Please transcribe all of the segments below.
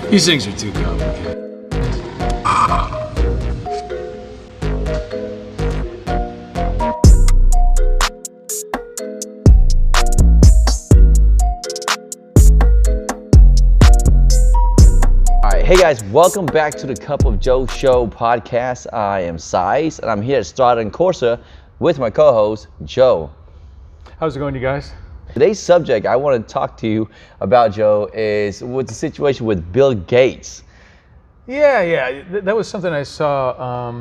These things are too complicated. Hey guys, welcome back to the Cup of Joe Show podcast. I am Sais, and I'm here at Strada and Corsa with my co-host, Joe. How's it going, you guys? Today's subject I want to talk to you about, Joe, is with the situation with Bill Gates. Yeah. That was something I saw,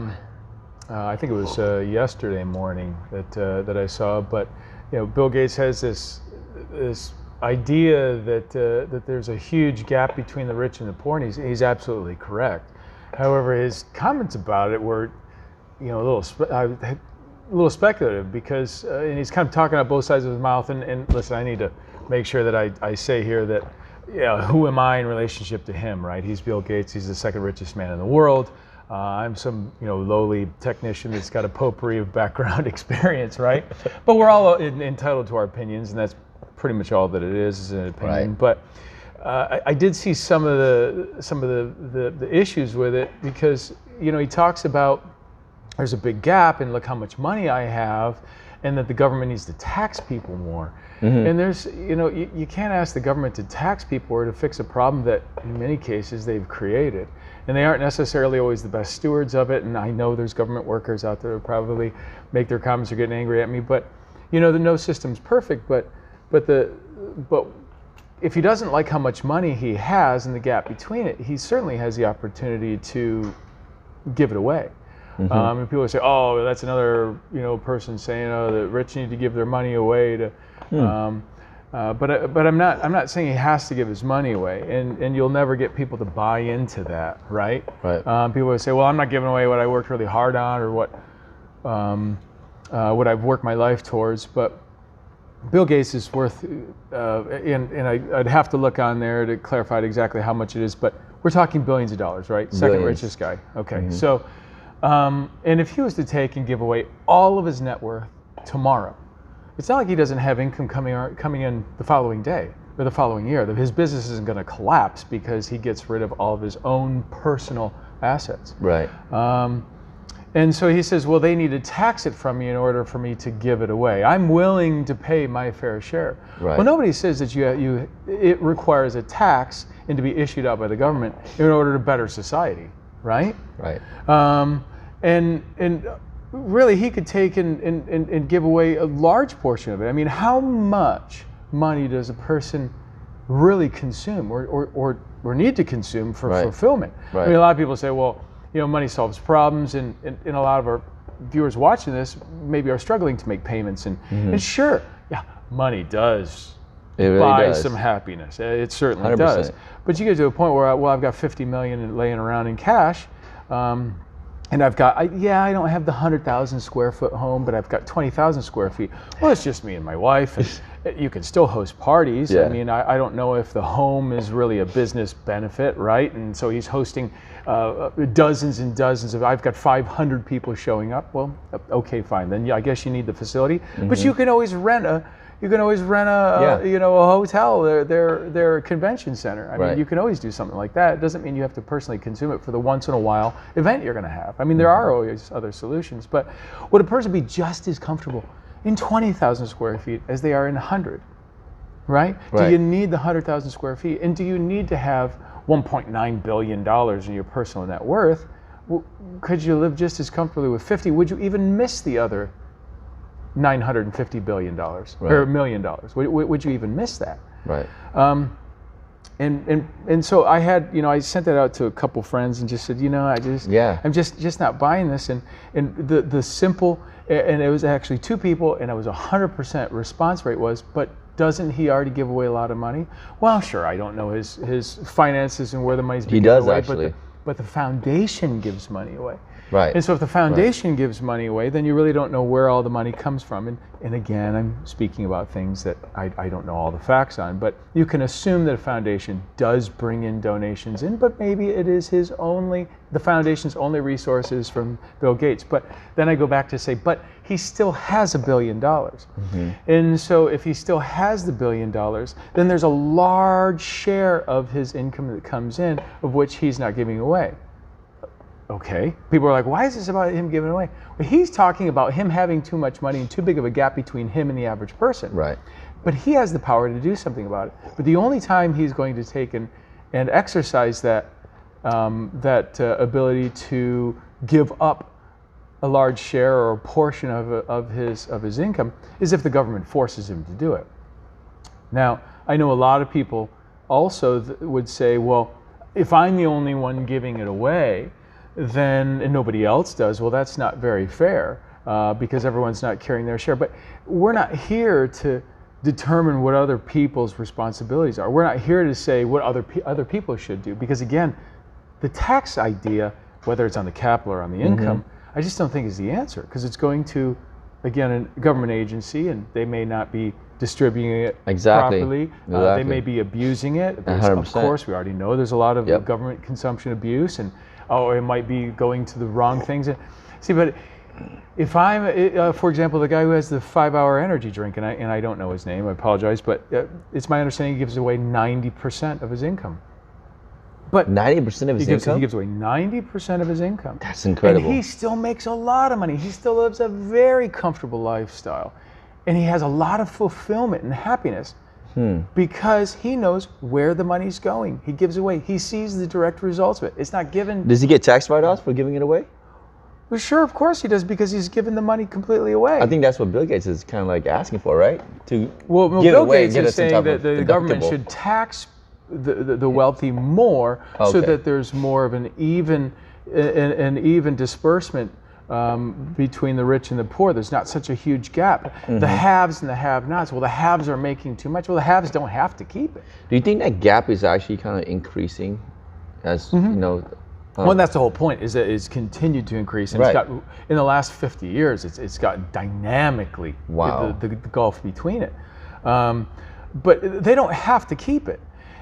I think it was yesterday morning that I saw. But, you know, Bill Gates has this idea that there's a huge gap between the rich and the poor, and he's absolutely correct. However, his comments about it were, you know, a little speculative because and he's kind of talking out both sides of his mouth. And listen, I need to make sure that I say here that, who am I in relationship to him, right? He's Bill Gates. He's the second richest man in the world. I'm some, lowly technician that's got a potpourri of background experience, right? But we're all entitled to our opinions, and that's pretty much all that it is an opinion. Right. But I did see some of the issues with it because he talks about there's a big gap and look how much money I have, and that the government needs to tax people more. Mm-hmm. And there's you can't ask the government to tax people or to fix a problem that in many cases they've created, and they aren't necessarily always the best stewards of it. And I know there's government workers out there who probably make their comments or getting angry at me, but the no system's perfect. But if he doesn't like how much money he has and the gap between it, he certainly has the opportunity to give it away. Mm-hmm. And people say, "Oh, that's another person saying, oh, the rich need to give their money away to." But I'm not saying he has to give his money away, and you'll never get people to buy into that, right? Right. People would say, "Well, I'm not giving away what I worked really hard on or what I've worked my life towards," but Bill Gates is worth, and I'd have to look on there to clarify exactly how much it is, but we're talking billions of dollars, right? Second richest guy. Okay, mm-hmm. So, and if he was to take and give away all of his net worth tomorrow, it's not like he doesn't have income coming in the following day or the following year. His business isn't going to collapse because he gets rid of all of his own personal assets. Right. And so he says, well, they need to tax it from me in order for me to give it away. I'm willing to pay my fair share. Right. Well, nobody says that it requires a tax and to be issued out by the government in order to better society, right? Right. And really, he could take and give away a large portion of it. I mean, how much money does a person really consume or need to consume for fulfillment? Right. I mean, a lot of people say, well, money solves problems, and a lot of our viewers watching this maybe are struggling to make payments, and sure, money does buy some happiness. It certainly 100%. Does. But you get to a point where, I've got $50 million laying around in cash, and I've got, I don't have the 100,000 square foot home, but I've got 20,000 square feet. Well, it's just me and my wife, and you can still host parties. Yeah. I mean, I don't know if the home is really a business benefit, right? And so he's hosting dozens and dozens I've got 500 people showing up. Well, okay, fine. Then I guess you need the facility, but you can always rent a hotel, their convention center. I mean, you can always do something like that. It doesn't mean you have to personally consume it for the once in a while event you're going to have. I mean, there are always other solutions, but would a person be just as comfortable in 20,000 square feet as they are in 100, right? Do you need the 100,000 square feet? And do you need to have $1.9 billion in your personal net worth? Could you live just as comfortably with 50? Would you even miss the other $950 billion or $1 million? Would you even miss that? Right. And so I had, I sent that out to a couple friends and just said, I'm just not buying this. And the simple, and it was actually two people, and it was 100% response rate was, but doesn't he already give away a lot of money? Well, sure, I don't know his finances and where the money's being given away. He does, actually. But the foundation gives money away. Right. And so if the foundation gives money away, then you really don't know where all the money comes from. And again, I'm speaking about things that I don't know all the facts on, but you can assume that a foundation does bring in donations in, but maybe it is the foundation's only resources from Bill Gates. But then I go back to say, but he still has $1 billion. Mm-hmm. And so if he still has the $1 billion, then there's a large share of his income that comes in, of which he's not giving away. Okay, people are like, why is this about him giving away? Well, he's talking about him having too much money and too big of a gap between him and the average person. Right. But he has the power to do something about it. But the only time he's going to take and exercise that ability to give up a large share or a portion of his income is if the government forces him to do it. Now, I know a lot of people also would say, well, if I'm the only one giving it away, then and nobody else does, well, that's not very fair because everyone's not carrying their share. But we're not here to determine what other people's responsibilities are. We're not here to say what other people should do, because again, the tax idea, whether it's on the capital or on the income, I just don't think is the answer, because it's going to, again, a government agency, and they may not be distributing it properly. They may be abusing it. Of course, we already know there's a lot of government consumption abuse, and it might be going to the wrong things. See, but if I'm, for example, the guy who has the 5-hour energy drink, and I don't know his name, I apologize, but it's my understanding he gives away 90% of his income. But 90% of his income? He gives away 90% of his income. That's incredible. And he still makes a lot of money. He still lives a very comfortable lifestyle. And he has a lot of fulfillment and happiness because he knows where the money's going. He gives away. He sees the direct results of it. It's not given. Does he get tax write-offs for giving it away? Well, sure, of course he does, because he's given the money completely away. I think that's what Bill Gates is kind of like asking for, right? To Bill Gates is saying that the government should tax the wealthy more, so that there's more of an even disbursement between the rich and the poor. There's not such a huge gap. The haves and the have-nots. Well, the haves are making too much. Well, the haves don't have to keep it. Do you think that gap is actually kind of increasing as, you know? Well, that's the whole point, is that it's continued to increase. And it's got, in the last 50 years, it's gotten dynamically, the gulf between it. But they don't have to keep it.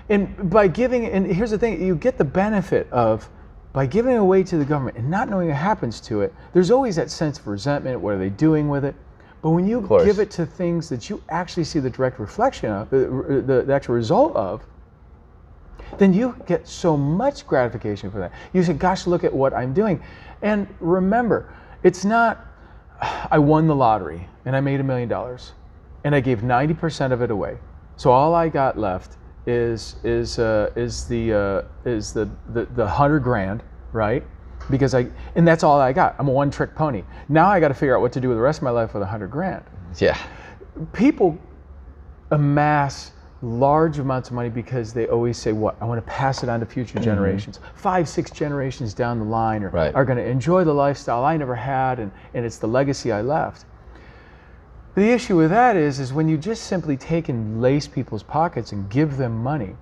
And by giving, and here's the thing, you get the benefit of, by giving away to the government and not knowing what happens to it, there's always that sense of resentment. What are they doing with it? But when you give it to things that you actually see the direct reflection of, the actual result of, then you get so much gratification for that. You say, gosh, look at what I'm doing. And remember, it's not, I won the lottery and I made $1 million and I gave 90% of it away. So all I got left is the $100,000, right? Because and that's all I got. I'm a one-trick pony. Now I got to figure out what to do with the rest of my life with $100,000. Yeah. People amass large amounts of money because they always say, what? I want to pass it on to future generations. 5-6 generations down the line are going to enjoy the lifestyle I never had, and it's the legacy I left. The issue with that is when you just simply take and lace people's pockets and give them money,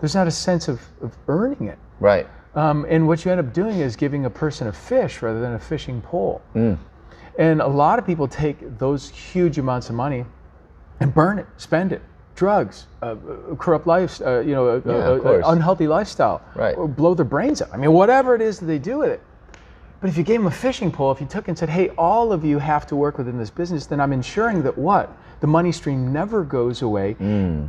there's not a sense of earning it. Right. And what you end up doing is giving a person a fish rather than a fishing pole. And a lot of people take those huge amounts of money and burn it, spend it. Drugs, corrupt lives, unhealthy lifestyle, or blow their brains out. I mean, whatever it is that they do with it. But if you gave them a fishing pole, if you took and said, hey, all of you have to work within this business, then I'm ensuring that the money stream never goes away,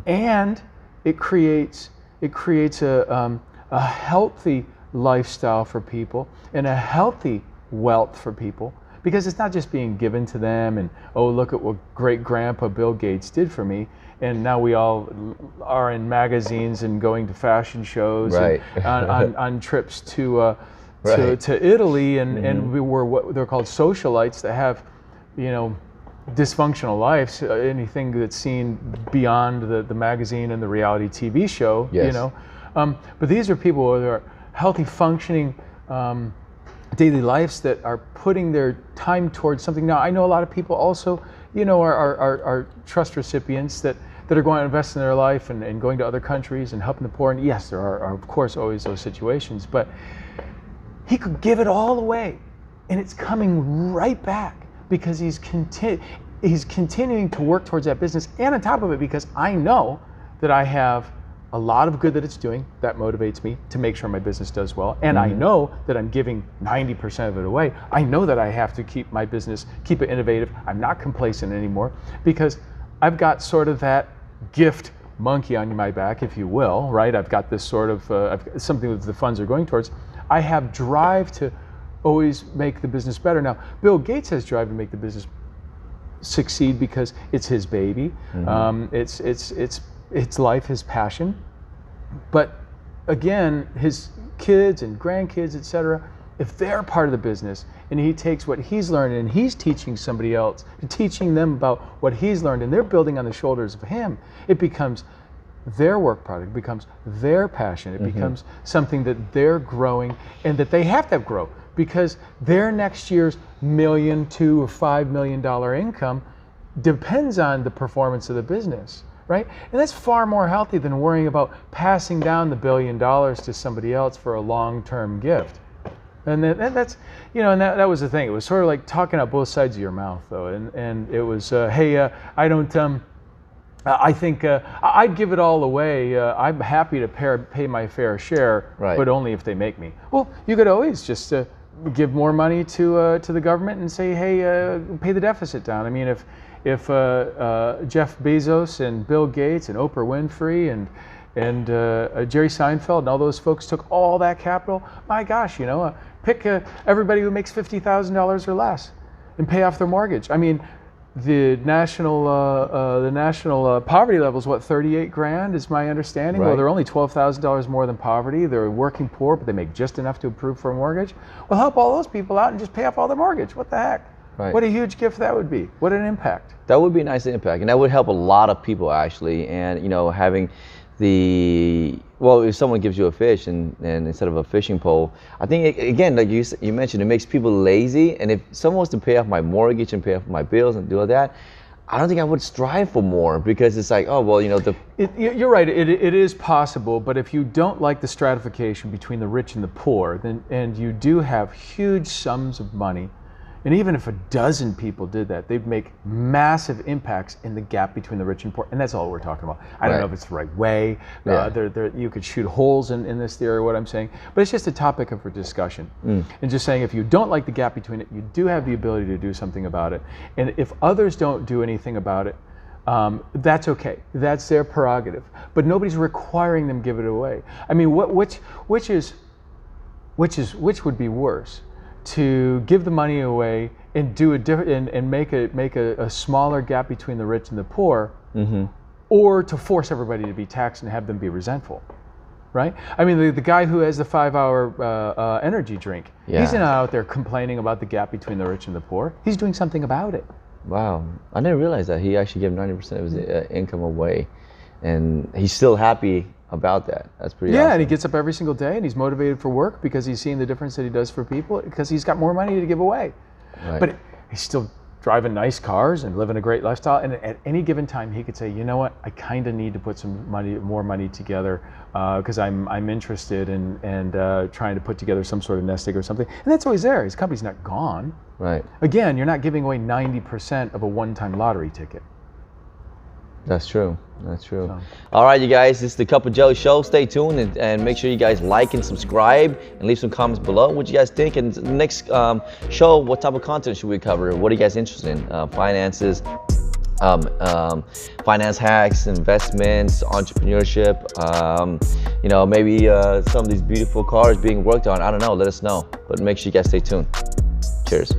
and it creates a healthy lifestyle for people and a healthy wealth for people, because it's not just being given to them and, oh, look at what great grandpa Bill Gates did for me. And now we all are in magazines and going to fashion shows and on trips to Italy, and we were what they're called socialites that have, dysfunctional lives. Anything that's seen beyond the magazine and the reality TV show, But these are people who are healthy, functioning daily lives that are putting their time towards something. Now, I know a lot of people also, are trust recipients that are going to invest in their life and going to other countries and helping the poor. And yes, there are of course always those situations, but he could give it all away and it's coming right back because he's continuing to work towards that business, and on top of it, because I know that I have a lot of good that it's doing, that motivates me to make sure my business does well. And I know that I'm giving 90% of it away. I know that I have to keep my business, keep it innovative. I'm not complacent anymore because I've got sort of that gift monkey on my back, if you will, right? I've got this sort of something that the funds are going towards. I have drive to always make the business better. Now, Bill Gates has drive to make the business succeed because it's his baby. It's life, his passion. But again, his kids and grandkids, etc., if they're part of the business and he takes what he's learned and he's teaching somebody else, teaching them about what he's learned, and they're building on the shoulders of him, it becomes their work product, becomes their passion. It becomes something that they're growing and that they have to grow because their next year's $1 million, $2 or $5 million income depends on the performance of the business. Right? And that's far more healthy than worrying about passing down the $1 billion to somebody else for a long-term gift. And that's, and that was the thing. It was sort of like talking out both sides of your mouth, though. And it was, hey, I don't, I think I'd give it all away. I'm happy to pay my fair share, but only if they make me. Well, you could always just give more money to the government and say, hey, pay the deficit down. I mean, if Jeff Bezos and Bill Gates and Oprah Winfrey and Jerry Seinfeld and all those folks took all that capital, my gosh, pick everybody who makes $50,000 or less and pay off their mortgage. I mean, the national poverty level is what, 38 grand is my understanding. Well, they're only $12,000 more than poverty. They're working poor, but they make just enough to approve for a mortgage. Well, help all those people out and just pay off all their mortgage. What the heck? What a huge gift that would be. What an impact. That would be a nice impact, and that would help a lot of people actually. And having if someone gives you a fish and instead of a fishing pole, I think again, like you mentioned, it makes people lazy. And if someone was to pay off my mortgage and pay off my bills and do all that, I don't think I would strive for more because it's like, oh well, you're right. It is possible, but if you don't like the stratification between the rich and the poor, and you do have huge sums of money. And even if a dozen people did that, they'd make massive impacts in the gap between the rich and poor. And that's all we're talking about. I don't know if it's the right way. You could shoot holes in this theory, what I'm saying. But it's just a topic for discussion. And just saying, if you don't like the gap between it, you do have the ability to do something about it. And if others don't do anything about it, that's okay. That's their prerogative. But nobody's requiring them give it away. I mean, which would be worse? To give the money away and do and make a smaller gap between the rich and the poor, or to force everybody to be taxed and have them be resentful, right? I mean, the guy who has the 5-hour energy drink, he's not out there complaining about the gap between the rich and the poor. He's doing something about it. Wow, I didn't realize that he actually gave 90% of his income away, and he's still happy about that. That's pretty awesome. And he gets up every single day and he's motivated for work because he's seeing the difference that he does for people because he's got more money to give away. But he's still driving nice cars and living a great lifestyle, and at any given time he could say, you know what, I kind of need to put more money together because I'm interested in trying to put together some sort of nest egg or something. And that's always there. His company's not gone. Again, you're not giving away 90% of a one-time lottery ticket. That's true. So. All right, you guys, this is the Cup of Joe show. Stay tuned and make sure you guys like and subscribe and leave some comments below what you guys think. And the next show, what type of content should we cover? What are you guys interested in? Finances, finance hacks, investments, entrepreneurship, maybe some of these beautiful cars being worked on. I don't know. Let us know. But make sure you guys stay tuned. Cheers.